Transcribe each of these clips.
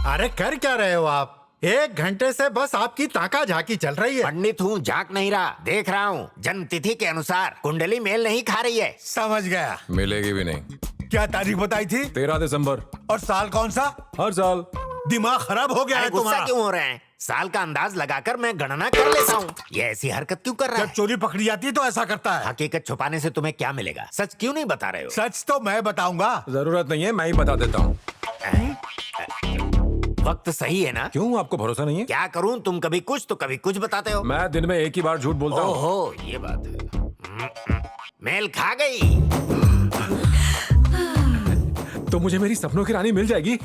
अरे कर क्या रहे हो आप? 1 घंटे से बस आपकी ताका झाकी चल रही है। पंडित हूँ, झांक नहीं रहा, देख रहा हूँ। जन्म तिथि के अनुसार कुंडली मेल नहीं खा रही है। समझ गया। मिलेगी भी नहीं। क्या तारीख बताई थी? 13 दिसंबर। और साल कौन सा? हर साल। दिमाग खराब हो गया है गुस्सा तुम्हारा। क्यों हो रहे हैं? साल का अंदाज लगाकर मैं गणना कर लेता हूँ। ये ऐसी हरकत क्यों कर रहा जब है? चोरी पकड़ी जाती है तो ऐसा करता है। हकीकत छुपाने से तुम्हें क्या मिलेगा? सच क्यों नहीं बता रहे हो? सच तो मैं बताऊंगा। जरूरत नहीं है, मैं ही बता देता हूँ। वक्त सही है ना? क्यों, आपको भरोसा नहीं है? क्या करूँ, तुम कभी कुछ तो कभी कुछ बताते हो। मैं दिन में एक ही बार झूठ बोलता हूँ। ओहो, ये बात है। मेल खा गई। तो मुझे मेरी सपनों की रानी मिल जाएगी।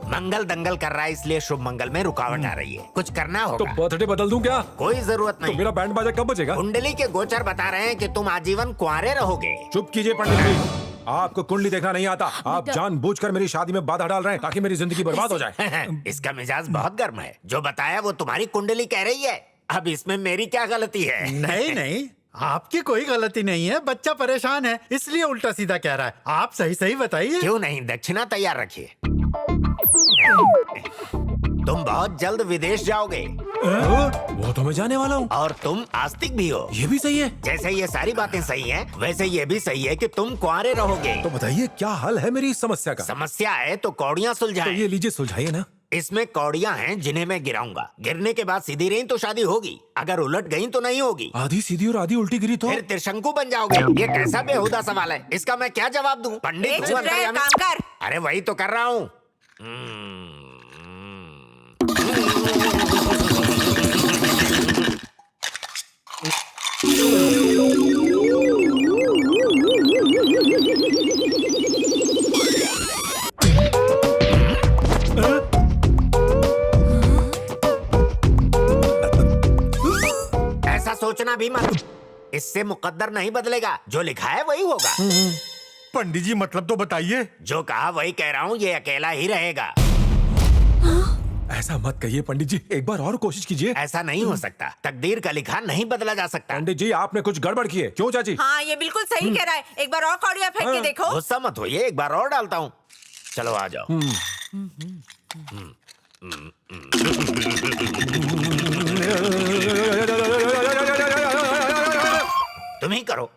मंगल दंगल कर रहा है, इसलिए शुभ मंगल में रुकावट आ रही है। कुछ करना तो होगा। बर्थडे बदल दूं क्या? कोई जरूरत तो नहीं। मेरा बैंड बाजा कब बजेगा? कुंडली के गोचर बता रहे हैं कि तुम आजीवन कुंवारे रहोगे। चुप कीजिए पंडित जी, आपको कुंडली देखना नहीं आता। आप जानबूझकर मेरी शादी में बाधा डाल रहे हैं ताकि मेरी जिंदगी बर्बाद हो जाए। इसका मिजाज बहुत गर्म है। जो बताया वो तुम्हारी कुंडली कह रही है। अब इसमें मेरी क्या गलती है? नहीं नहीं, आपकी कोई गलती नहीं है। बच्चा परेशान है इसलिए उल्टा सीधा कह रहा है। आप सही सही बताइए। क्यों नहीं, दक्षिणा तैयार रखिए। तुम बहुत जल्द विदेश जाओगे वो तो मैं जाने वाला हूँ। और तुम आस्तिक भी हो। ये भी सही है। जैसे ये सारी बातें सही हैं, वैसे ये भी सही है कि तुम कुंवारे रहोगे। तो बताइए क्या हल है मेरी इस समस्या का? समस्या है तो कौड़ियां तो सुलझाएं। ये लीजिए, सुलझाइए ना। इसमें कौड़ियां हैं जिन्हें मैं गिराऊंगा। गिरने के बाद सीधी रही तो शादी होगी, अगर उलट गई तो नहीं होगी। आधी सीधी और आधी उल्टी गिरी तो? फिर त्रिशंकु बन जाओगे। ये कैसा बेहुदा सवाल है? इसका मैं क्या जवाब दूं? पंडित हूँ, अंतर्यामी। काम कर। अरे वही तो कर रहा हूँ। ऐसा सोचना भी मत। इससे मुकद्दर नहीं बदलेगा। जो लिखा है वही होगा। पंडित जी मतलब तो बताइए। जो कहा वही कह रहा हूँ। ये अकेला ही रहेगा। ऐसा मत कहिए पंडित जी, एक बार और कोशिश कीजिए। ऐसा नहीं हो सकता। तकदीर का लिखा नहीं बदला जा सकता। पंडित जी आपने कुछ गड़बड़ की है। क्यों चाची? हाँ, ये बिल्कुल सही कह रहा है। एक बार और कौड़ियां फेंक के देखो। गुस्सा मत होइए, एक बार और डालता हूँ। चलो आ जाओ। तुम ही करो।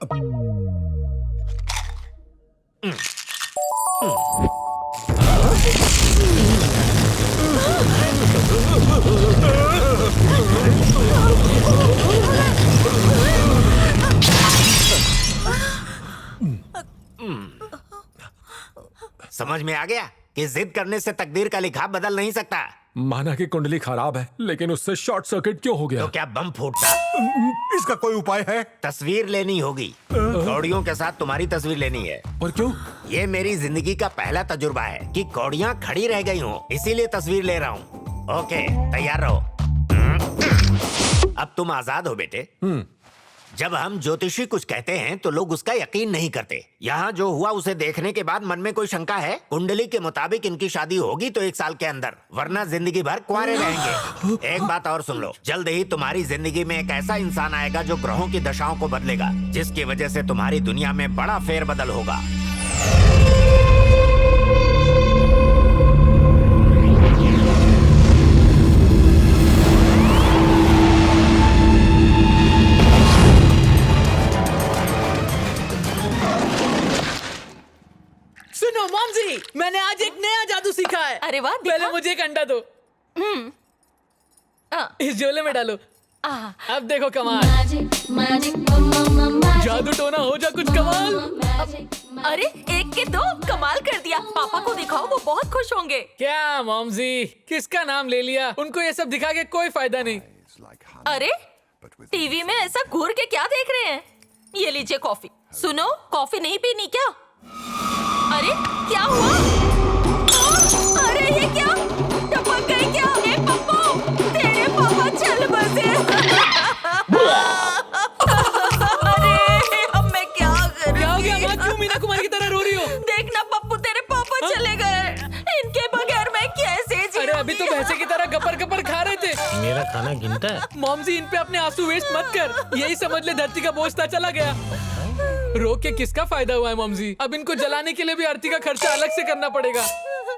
समझ में आ गया कि जिद करने से तकदीर का लिखा बदल नहीं सकता। माना कि कुंडली खराब है, लेकिन उससे शॉर्ट सर्किट क्यों हो गया? तो क्या बम फूटता? इसका कोई उपाय है? तस्वीर लेनी होगी। कौड़ियों के साथ तुम्हारी तस्वीर लेनी है। पर क्यों? ये मेरी जिंदगी का पहला तजुर्बा है कि कौड़ियां खड़ी रह गई हूँ, इसीलिए तस्वीर ले रहा हूँ। ओके, तैयार रहो। अब तुम आजाद हो बेटे। जब हम ज्योतिषी कुछ कहते हैं तो लोग उसका यकीन नहीं करते। यहाँ जो हुआ उसे देखने के बाद मन में कोई शंका है? कुंडली के मुताबिक इनकी शादी होगी तो 1 साल के अंदर, वरना जिंदगी भर कुंवारे रहेंगे। एक बात और सुन लो, जल्द ही तुम्हारी जिंदगी में एक ऐसा इंसान आएगा जो ग्रहों की दशाओं को बदलेगा, जिसकी वजह से तुम्हारी दुनिया में बड़ा फेरबदल होगा। सुनो मॉमजी, मैंने आज एक नया जादू सीखा है। अरे वाह, दिखा। पहले मुझे एक अंडा दो। इस झोले में डालो। अब देखो कमाल। जादू टोना हो जा कुछ कमाल। अरे एक के 2 कमाल कर दिया। पापा को दिखाओ, वो बहुत खुश होंगे। क्या मॉमजी, किसका नाम ले लिया? उनको ये सब दिखा के कोई फायदा नहीं। अरे टीवी में ऐसा घूर के क्या देख रहे हैं? ये लीजिए कॉफी। सुनो, कॉफी नहीं पीनी क्या? अरे क्या हुआ? अरे ये क्या? टपक गई क्या? ए पप्पू, तेरे पापा चल बसे। अरे अब मैं क्या करूं? क्या हो गया माँ, क्यों मीना कुमारी की तरह रो रही हो? देखना पप्पू, तेरे पापा चले गए। इनके बगैर मैं कैसे जीऊंगी? अरे अभी तो भैंसे की तरह गपर गपर खा रहे थे। मेरा खाना गिनता है। मॉमजी इन पे अपने आंसू वेस्ट मत कर। यही समझ ले धरती का बोझ था चला गया। रोक के किसका फायदा हुआ है मॉमजी? अब इनको जलाने के लिए भी आरती का खर्चा अलग से करना पड़ेगा।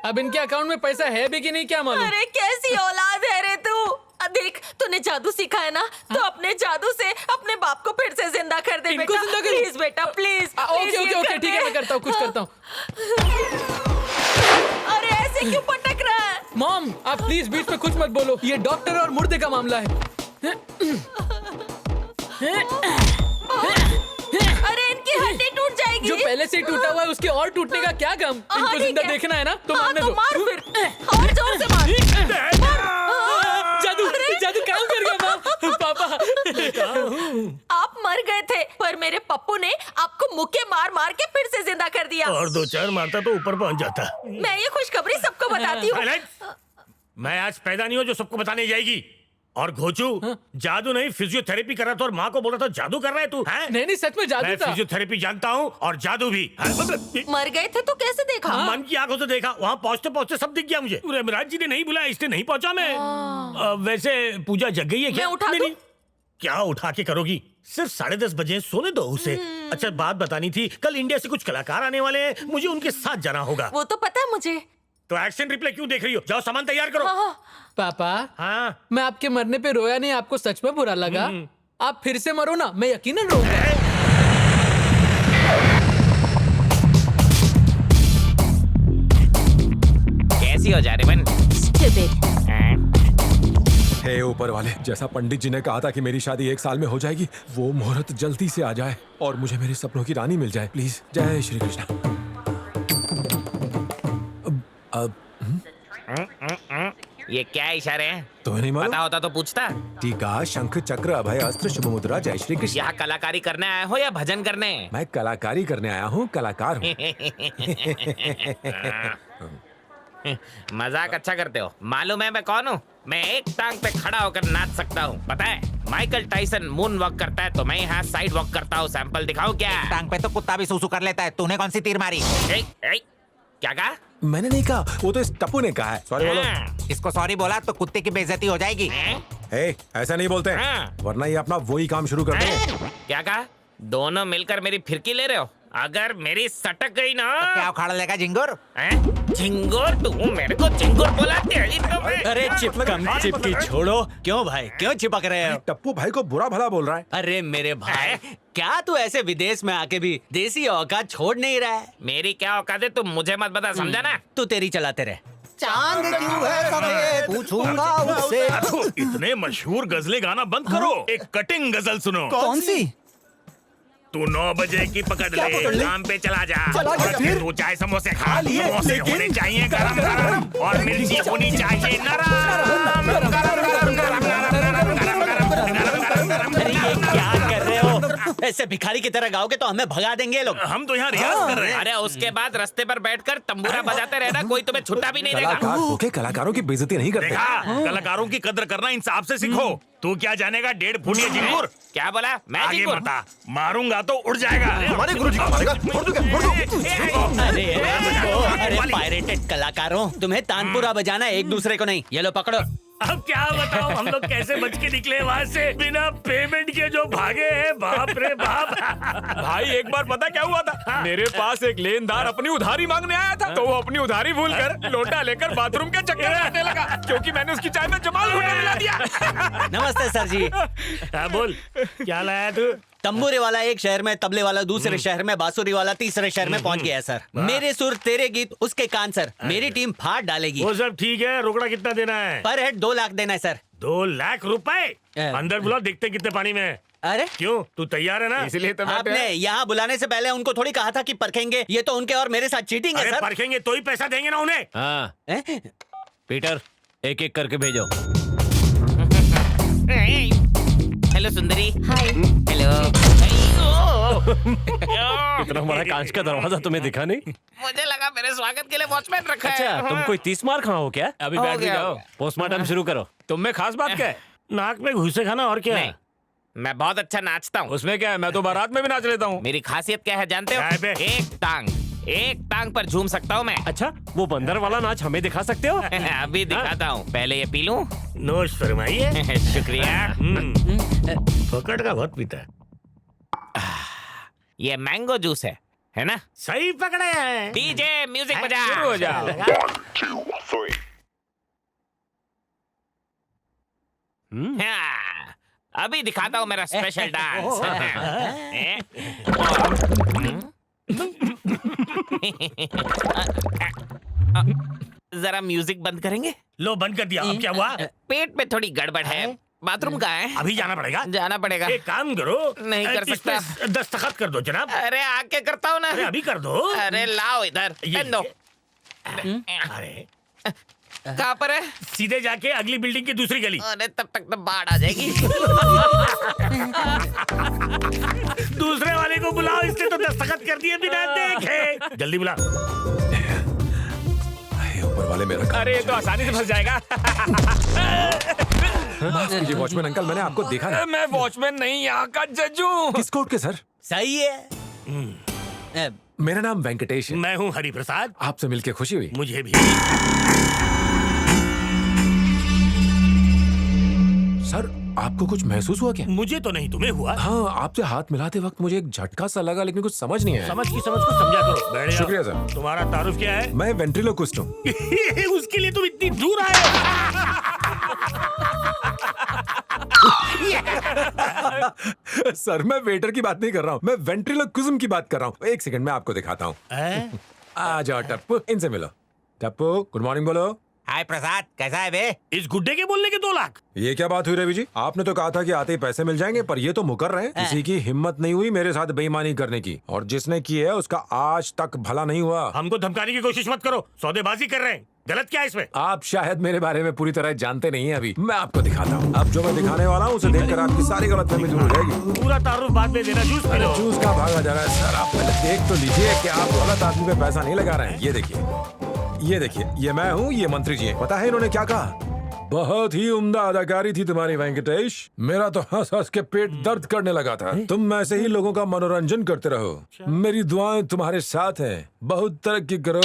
अब इनके अकाउंट में पैसा है भी कि नहीं क्या मालूम। अरे कैसी औलाद है रे तू। देख तूने जादू सीखा है ना, तो अपने जादू से अपने बाप को फिर से जिंदा कर दे इनको बेटा। जिंदा कर- प्लीज बेटा प्लीज। ओके ओके ओके ठीक है, मैं करता हूँ, कुछ करता हूँ। अरे ऐसे क्यों पटक रहा है? मॉम आप प्लीज बीच में कुछ मत बोलो, ये डॉक्टर और मुर्दे का मामला है। अरे इनकी हड्डी टूट जाएगी। जो पहले से ही टूटा हुआ है उसके और टूटने का क्या गम? हाँ, इनको ठीक जिंदा है। देखना है ना, तो हाँ, मारने तो दो। मार फिर और जोर से मार। जादू जादू काम कर गया माँ। पापा आप मर गए थे, पर मेरे पप्पू ने आपको मुक्के मार मार के फिर से जिंदा कर दिया। और 2-4 मारता तो ऊपर पहुंच जाता। मैं ये खुशखबरी सबको बताती हूँ। साइलेंट! मैं आज पैदा नहीं हूँ जो सबको बताने जाएगी। और घोचू, जादू नहीं फिजियोथेरेपी कर रहा था और माँ को बोल रहा था जादू कर रहा है तू, हैं? नहीं नहीं सच में जादू मैं था। फिजियोथेरेपी जानता हूँ और जादू भी। मर गए थे तो कैसे देखा? मन की आंखों से देखा, वहाँ पहुँचते पहुँचते सब दिख गया मुझे। यमराज जी ने नहीं बुलाया इसलिए नहीं पहुँचा मैं। वैसे पूजा जग गई है क्या? मैं उठा नहीं, दूं? नहीं। क्या उठा के करोगी? सिर्फ 10:30 बजे सोने दो उसे। अच्छा बात बतानी थी, कल इंडिया से कुछ कलाकार आने वाले हैं, मुझे उनके साथ जाना होगा। वो तो पता है मुझे। तो एक्शन रिप्ले क्यों देख रही हो? जाओ सामान तैयार करो। पापा हाँ मैं आपके मरने पे रोया नहीं, आपको सच में बुरा लगा? आप फिर से मरो ना, मैं यकीनन रोऊंगा। कैसी हो जा रही बन? हे ऊपर वाले, जैसा पंडित जी ने कहा था कि मेरी शादी 1 साल में हो जाएगी, वो मुहूर्त जल्दी से आ जाए और मुझे मेरे सपनों की रानी मिल जाए प्लीज। जय श्री कृष्ण। अब ये क्या इशारे हैं? तुम्हें नहीं मालूम? पता होता तो पूछता। टीका, शंख, चक्र, अभय अस्त्र, शुभ मुद्रा, जय श्री कृष्ण। यहाँ कलाकारी करने आए हो या भजन करने? मैं कलाकारी करने आया हूँ, कलाकार हूँ। मजाक अच्छा करते हो। मालूम है मैं कौन हूँ? मैं एक टांग पे खड़ा होकर नाच सकता हूँ, पता है? माइकल टाइसन मून वॉक करता है तो मैं यहाँ साइड वॉक करता हूँ। सैंपल दिखाऊं क्या? टांग पे तो कुत्ता भी सूसू कर लेता है। तूने कौन सी तीर मारी? ए, ए, क्या कहा? मैंने नहीं कहा, वो तो इस टप्पू ने कहा है। सॉरी बोलो। इसको सॉरी बोला तो कुत्ते की बेइज्जती हो जाएगी। ए, ऐसा नहीं बोलते, वरना ये अपना वही काम शुरू कर देंगे। क्या कहा? दोनों मिलकर मेरी फिरकी ले रहे हो? अगर मेरी सटक गई ना, क्या उखाड़ लेगा झिंगुर? झिंगुर? तू मेरे को झिंगुर बोला? अरे चिपकम चिपकी छोड़ो। क्यों भाई, क्यों चिपक रहे हो? टप्पू भाई को बुरा भला बोल रहा है। अरे मेरे भाई, क्या तू ऐसे विदेश में आके भी देसी औकात छोड़ नहीं रहा है? मेरी क्या औकात है तुम मुझे मत बता, समझा ना? तू तेरी चलाते रहे। चांद क्यों है सफेद पूछूंगा उससे। इतने मशहूर गजलें गाना बंद करो, एक कटिंग गजल सुनो। कौन सी? तू 9 बजे की पकड़ ले, काम पे चला जा। फिर तू चाय समोसे खा, समोसे होने चाहिए गरम गरम और मिर्ची होनी चाहिए नरम। अरे ये क्या कर रहे हो? ऐसे भिखारी की तरह गाओगे तो हमें भगा देंगे ये लोग। हम तो यहाँ रियाज कर रहे हैं। अरे उसके बाद रास्ते पर बैठकर तंबूरा बजाते रहना, कोई तुम्हें छुट्टा भी नहीं देगा। कलाकार होके कलाकारों की बेइज्जती नहीं करते। देखा, कलाकारों की कदर करना इंसाफ से सीखो। तू क्या जानेगा 1.5 फुटिया झिंगुर? क्या बोला? मैं आगे झिंगुर? बता, मारूंगा तो उड़ जाएगा। हमारे गुरुजी को मारेगा, फोड़ दो क्या, फोड़ दो। अरे पायरेटेड कलाकारों, तुम्हें तानपुरा बजाना है, एक दूसरे को नहीं। ये लो पकड़ो। अब क्या बताओ हम लोग कैसे बच के निकले वहाँ से बिना पेमेंट के जो भागे हैं। बाप रे बाप। भाई एक बार पता क्या हुआ था, मेरे पास एक लेनदार अपनी उधारी मांगने आया था, तो वो अपनी उधारी भूलकर लोटा लेकर बाथरूम के चक्कर लगाने लगा, क्योंकि मैंने उसकी चाय में जमाल भुट्टा मिला दिया। नमस्ते सर जी। हाँ बोल, क्या लाया तू? तंबूरे वाला एक शहर में, तबले वाला दूसरे शहर में, बांसुरी वाला तीसरे शहर में पहुंच गया है सर। मेरे सुर तेरे गीत उसके कान सर। मेरी टीम फाड़ डालेगी। वो सब ठीक है, रोकड़ा कितना देना है? पर हेड 2 लाख देना है सर। 2 लाख रुपए? अंदर बुलाओ, देखते कितने पानी में है। अरे क्यों, तू तैयार है ना? इसलिए तो आपने यहाँ बुलाने से पहले उनको थोड़ी कहा था कि परखेंगे। ये तो उनके और मेरे साथ चीटिंग है अरे सर। परखेंगे तो ही पैसा देंगे ना उन्हें। हाँ। पीटर एक एक करके भेजो। हेलो सुंदरी। हाय। हेलो। इतना हमारा कांच का दरवाजा तुम्हें दिखा नहीं? मुझे लगा मेरे स्वागत के लिए वॉचमैन रखा है। अच्छा तुम कोई 30 मार खाओ क्या? अभी बैठ गया, जाओ, हो गया। पोस्टमार्टम शुरू करो। तुम में खास बात क्या है? नाक में घुसे खाना और क्या नहीं, है? मैं बहुत अच्छा नाचता हूँ। उसमें क्या है, मैं तो बारात में भी नाच लेता हूँ। मेरी खासियत क्या है जानते हो? काय पे? एक टांग पर झूम सकता हूँ मैं। अच्छा वो बंदर वाला नाच हमें दिखा सकते हो? अभी दिखाता हूँ, पहले ये पी लूं। नोश फरमाइए। शुक्रिया। पकड़ का बहुत पीता है। ये मैंगो जूस है ना? सही पकड़े हैं। डीजे म्यूजिक बजा। शुरू हो जाओ। हाँ, अभी दिखाता हूँ मेरा स्पेशल डांस। जरा म्यूजिक बंद करेंगे? लो बंद कर दिया। अब क्या हुआ? पेट में थोड़ी गड़बड़ है। बाथरूम कहाँ है? अभी जाना पड़ेगा। जाना पड़ेगा। एक काम करो, नहीं कर इस सकता। पे दस्तखत कर दो जनाब। अरे आके करता हूँ ना। अरे अभी कर दो। अरे लाओ इधर। ये पेन दो। अरे कहाँ पर है? सीधे जाके अगली बिल्डिंग की दूसरी गली। अरे तब तक तो बाढ़ आ जाएगी। दूसरे वाले को बुलाओ, इसने तो दस्तखत कर दिए बिना देखे। जल्दी बुला। ऊपर वाले मेरा अरे ये तो आसानी से फंस जाएगा। माफ कीजिए वॉचमैन अंकल, मैंने आपको देखा ना। मैं वॉचमैन नहीं, यहाँ का जज हूँ। किस कोर्ट के सर? सही है। मेरा नाम वेंकटेश है। मैं हूँ हरिप्रसाद। आपसे मिलके खुशी हुई। मुझे भी। सर आपको कुछ महसूस हुआ क्या? मुझे तो नहीं, तुम्हें हुआ? हाँ, आपसे हाथ मिलाते वक्त मुझे एक झटका सा लगा, लेकिन कुछ समझ नहीं आया। समझ को समझा करो। बैठ जाओ। शुक्रिया सर। तुम्हारा तारुफ क्या है? मैं वेंट्रिलोक्विस्ट हूँ। उसके लिए तुम इतनी दूर आए सर मैं वेटर की बात नहीं कर रहा हूँ, मैं वेंट्रिलोक्विज्म की बात कर रहा हूँ। एक सेकंड में आपको दिखाता हूँ। आ जाओ टप्पू, इनसे मिलो। टप्पू गुड मॉर्निंग बोलो। हाय प्रसाद, कैसा है बे? इस गुड्डे के बोलने के 2 लाख। ये क्या बात हुई रवि जी? आपने तो कहा था कि आते ही पैसे मिल जाएंगे, पर ये तो मुकर रहे हैं। किसी की हिम्मत नहीं हुई मेरे साथ बेईमानी करने की, और जिसने की है उसका आज तक भला नहीं हुआ। हमको धमकाने की कोशिश मत करो, सौदेबाजी कर रहे हैं। गलत क्या है इसमें? आप शायद मेरे बारे में पूरी तरह जानते नहीं है अभी। मैं आपको दिखाता हूँ। अब जो मैं दिखाने वाला हूँ उसे देखकर आपकी सारी गलतफहमी दूर हो जाएगी। पूरा तारुफ बाद में देना। Juice P low. जूस का भागा जा रहा है सर, आप पहले देख तो लीजिए कि आप गलत आदमी पे पैसा नहीं लगा रहे हैं। ये देखिए, ये मैं हूँ, ये मंत्री जी हैं। पता है इन्होंने क्या कहा? बहुत ही उम्दा अदाकारी थी तुम्हारी वेंकटेश। मेरा तो हंस हंस के पेट दर्द करने लगा था। तुम ऐसे ही लोगों का मनोरंजन करते रहो। मेरी दुआएं तुम्हारे साथ हैं। बहुत तरक्की करो।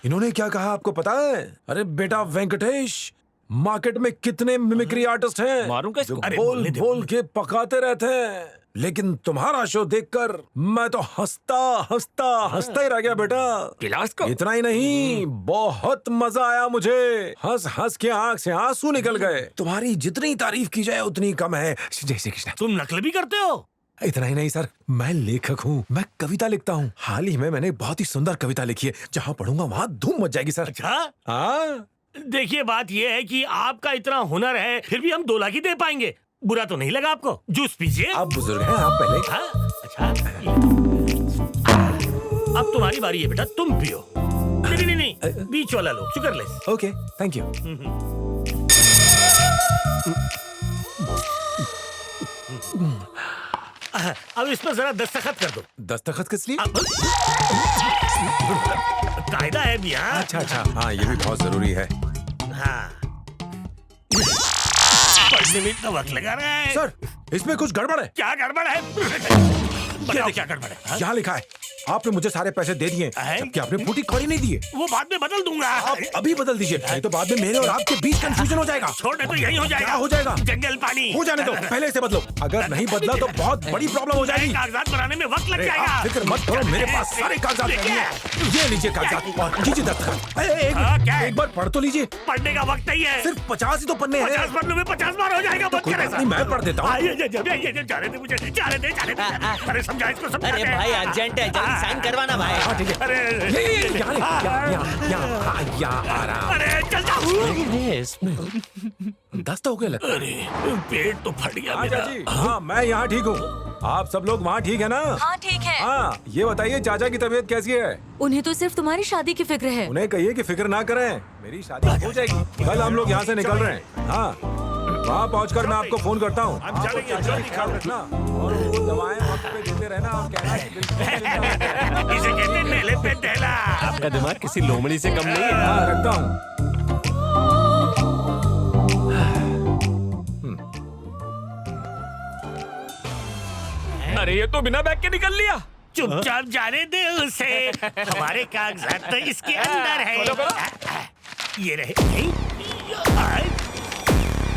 इन्होंने क्या कहा आपको पता है? अरे बेटा वेंकटेश, मार्केट में कितने मिमिक्री आर्टिस्ट हैं मारूं क्या इसको? जो अरे बोल बोल के पकाते रहते हैं, लेकिन तुम्हारा शो देखकर मैं तो हंसता ही रह गया बेटा। गिलास को? इतना ही नहीं, बहुत मजा आया मुझे। हंस हंस के आंख से आंसू निकल गए। तुम्हारी जितनी तारीफ की जाए उतनी कम है। जय श्री कृष्ण। तुम नकल भी करते हो? इतना ही नहीं सर, मैं लेखक हूँ, मैं कविता लिखता हूँ। हाल ही में मैंने बहुत ही सुंदर कविता लिखी है, जहाँ पढ़ूंगा वहाँ धूम मच जाएगी सर। अच्छा, हाँ देखिए बात यह है कि आपका इतना हुनर है, फिर भी हम 2 लाख ही दे पाएंगे। बुरा तो नहीं लगा आपको? जूस पीजिए। आप बुजुर्ग हैं, आप पहले। हाँ? अच्छा, अब तुम्हारी बारी है बेटा, तुम पियो। नहीं, बीच वाला लो, शुगरलेस। Okay, thank you. अब इस पर जरा दस्तखत कर दो। दस्तखत किस लिए? कायदा है भी। हाँ अच्छा, हाँ ये भी बहुत जरूरी है। हाँ, पढ़ने में इतना वक्त लगा रहा है। सर इसमें कुछ गड़बड़ है। क्या गड़बड़ है? बताओ क्या गड़बड़ है? हाँ? यहाँ लिखा है आपने मुझे सारे पैसे दे दिए, जबकि आपने फूटी कौड़ी नहीं दी है। वो बाद में बदल दूंगा। आप अभी बदल दीजिए, नहीं तो बाद में मेरे और आपके बीच कंफ्यूजन हो जाएगा। छोड़ने तो यही हो जाएगा। क्या हो जाएगा? जंगल पानी हो जाने दो, पहले से बदलो। अगर नहीं बदला तो बहुत बड़ी प्रॉब्लम हो जाएगी। कागजात बनाने में वक्त लग अरे जाएगा। आप फिक्र मत करो, मेरे पास सारे कागजात नहीं है। ये लीजिए कागजात और कीजिए दस्तखत। एक बार पढ़ तो लीजिए। पढ़ने का वक्त नहीं है। सिर्फ 50 ही तो पन्ने हैं। 50 पन्नों में 50 बार हो जाएगा। कोई बात नहीं, मैं पढ़ देता हूँ। जाने दे मुझे, जाने दे। अरे समझा इसको, समझा। अरे भाई अर्जेंट है, जल्दी साइन करवाना भाई। हाँ ठीक है। अरे यहाँ आ रहा। अरे चल जाओ। दस्त हो गया लगता है। अरे पेट तो फट गया मेरा। जी हाँ, मैं यहाँ ठीक हूँ। आप सब लोग वहाँ ठीक है ना? हाँ ठीक है। हाँ, ये बताइए चाचा की तबीयत कैसी है? उन्हें तो सिर्फ तुम्हारी शादी की फिक्र है। उन्हें कहिए कि फिक्र ना करें, मेरी शादी हो जाएगी। कल हम लोग यहाँ से निकल रहे हैं। हाँ, वहाँ पहुँचकर मैं आपको फोन करता हूँ। आप ख्याल रखना और वो दवाएं वक्त पे देते रहना। आप कहना कि बिल्कुल इसे कहते हैं नेले पे ढेला। आपका दिमाग किसी लोमड़ी से कम नहीं है। हाँ रखता हूँ। अरे ये तो बिना बैग के निकल लिया। चुपचाप जाने दे उसे, हमारे कागजात तो इसके अंदर है। ये रहे।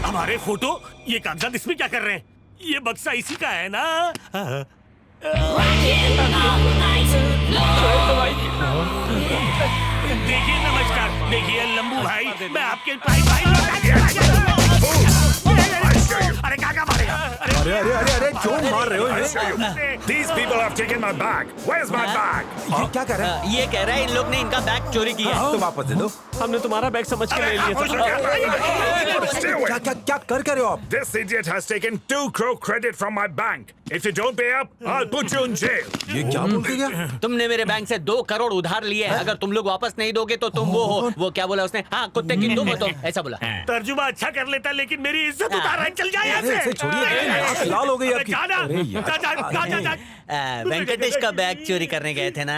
हमारे फोटो, ये कागजात इसमें क्या कर रहे हैं? ये बक्सा इसी का है ना? देखिए लंबू भाई, मैं आपके भाई अरे क्या मारेगा? अरे अरे अरे अरे क्यों मार रहे हो इन्हें? These people have taken my bag. Where's my bag? ये क्या कर रहा है? ये कह रहा है इन लोग ने इनका बैग चोरी किया है। तो वापस दे दो। हमने तुम्हारा बैग समझ के ले लिया क्या क्या क्या कर रहे हो आप? This idiot has taken 2 crore credit from my bank. If you don't pay up, I'll put you in jail. ये क्या बोल के गया? तुमने मेरे बैंक से 2 करोड़ उधार लिए हैं। अगर तुम लोग वापस नहीं दोगे तो तुम वो हो। वो क्या बोला उसने? हाँ, कुत्ते की तुम हो तुम, ऐसा बोला। तर्जुमा अच्छा कर लेता, लेकिन मेरी इज्जत उतार रहा है। चल जा यहाँ से। छोड़िए, आँख लाल हो गई आपकी। अरे यार। वेंकटेश का बैग चोरी करने गए थे ना,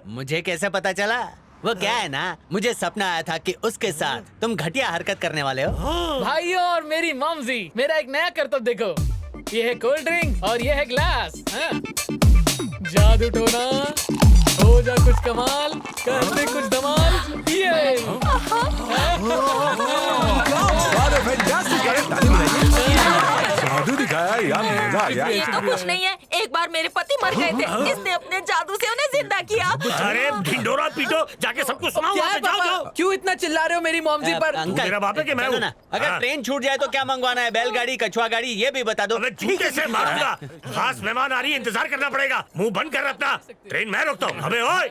मुझे कैसे पता चला? वो क्या है ना, मुझे सपना आया था कि उसके साथ तुम घटिया हरकत करने वाले हो। भाइयों और मेरी मॉमजी, मेरा एक नया करतब देखो। ये है कोल्ड ड्रिंक और ये है ग्लास। हाँ? जादू टोना, हो जा कुछ कमाल, कर दे कुछ धमाल। ये जादू दिखाया यार, मजा आ गया। ये तो कुछ नहीं है, एक बार मेरे पति मर गए थे, इसने अपने जादू से उन्हें जिंदा किया। अरे ढिंडोरा पीटो, जाके सबको सुनाओ। क्या है जाओ पापा? जाओ। क्यों इतना चिल्ला रहे हो मेरी मॉमजी पर? अंकल, मेरा बाप है कि मैं सुनो हूँ? ना, अगर ट्रेन छूट जाए तो क्या मंगवाना है? बैलगाड़ी, कछुआ गाड़ी, ये भी बता दो। अबे जूते से मारूंगा। खास मेहमान आ रही है, इंतजार करना पड़ेगा। मुंह बंद कर अपना, ट्रेन मैं रोकता हूँ। अबे ओए।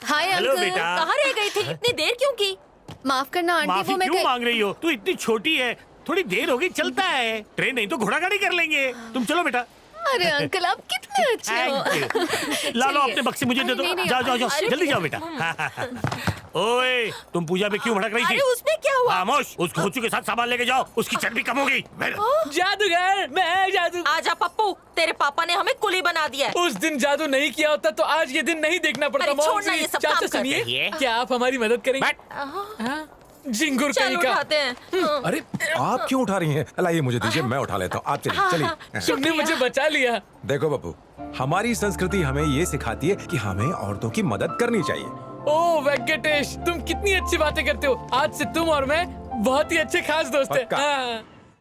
हाय हेलो अंकल, बेटा। कहाँ रह गई थी? इतनी देर क्यों की? माफ करना आंटी, माफी वो मैं क्यों मांग रही हो? तू इतनी छोटी है, थोड़ी देर होगी, चलता है। ट्रेन नहीं तो घोड़ा गाड़ी कर लेंगे। तुम चलो बेटा। अरे अंकल, आप कितने अच्छे हो। ला लो अपने बक्से, मुझे दे दो। नहीं, नहीं, जाओ जाओ जाओ, अरे जल्दी जाओ बेटा। ओए, तुम पूजा में क्यों भड़क रही थी? अरे उसमें क्या हुआ? खामोश, उस घोचू के साथ सामान लेके जाओ, उसकी चर्बी कम होगी। जादूगर, मैं जादू। आजा पप्पू, तेरे पापा ने हमें कुली बना दिया है। उस दिन जादू नहीं किया होता तो आज ये दिन नहीं देखना पड़ता। अरे छोड़ना मॉमजी, ये सब चाचा काम कर। सुनिए, क्या आप हमारी मदद करेंगे? हाँ? झिंगुर चल कहीं का। उठाते हैं। अरे आप क्यों उठा रही हैं? लाइए मुझे दीजिए, मैं उठा लेता हूँ। आप चलिए चलिए। तुमने मुझे बचा लिया। देखो बप्पू, हमारी संस्कृति हमें ये सिखाती है कि हमें औरतों की मदद करनी चाहिए। ओ वेंकटेश, तुम कितनी अच्छी बातें करते हो। आज से तुम और मैं बहुत ही अच्छे खास दोस्त हैं। पक्का। हाँ।